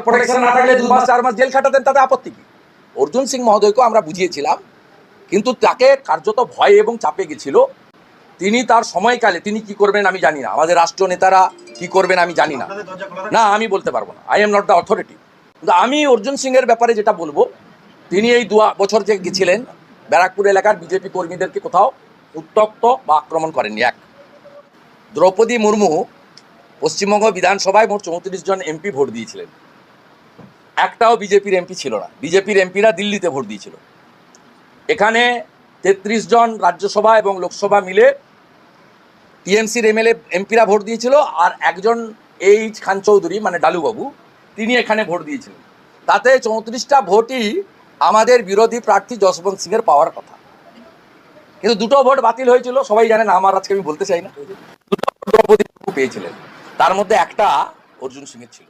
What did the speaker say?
Protection না থাকলে 2 মাস 4 মাস jail খাটাতেন, তাতে আপত্তি কি? অর্জুন সিং মহোদয়কে আমরা বুঝিয়েছিলাম, কিন্তু তাকে কার্যত ভয় এবং চাপে গেছিল। তিনি তার সময়কালে তিনি কি করবেন আমি জানি না, আমাদের রাষ্ট্রীয় নেতারা কি করবেন আমি জানি না, না আমি বলতে পারবো না, I am not the authority. কিন্তু আমি অর্জুন সিংয়ের ব্যাপারে যেটা বলবো, তিনি এই 2 বছর যে গেছিলেন ব্যারাকপুর এলাকার বিজেপি কর্মীদেরকে কোথাও উত্ত্যক্ত বা আক্রমণ করেননি। এক, দ্রৌপদী মুর্মু পশ্চিমবঙ্গ বিধানসভায় মোট 34 জন এমপি ভোট দিয়েছিলেন, একটাও বিজেপির এমপি ছিল না। বিজেপির এমপিরা দিল্লিতে ভোট দিয়েছিল। এখানে 33 জন রাজ্যসভা এবং লোকসভা মিলে টিএমসির এমএলএ এমপিরা ভোট দিয়েছিল, আর একজন এইচ খান চৌধুরী মানে ডালুবাবু, তিনি এখানে ভোট দিয়েছিলেন। তাতে 34টা ভোটই আমাদের বিরোধী প্রার্থী যশবন্ত সিংয়ের পাওয়ার কথা, কিন্তু 2টো ভোট বাতিল হয়েছিল। সবাই জানেন, আমার আজকে আমি বলতে চাই না। 2টো ভোট দ্রৌপদী মুর্মু পেয়েছিলেন, তার মধ্যে একটা অর্জুন সিংয়ের ছিল।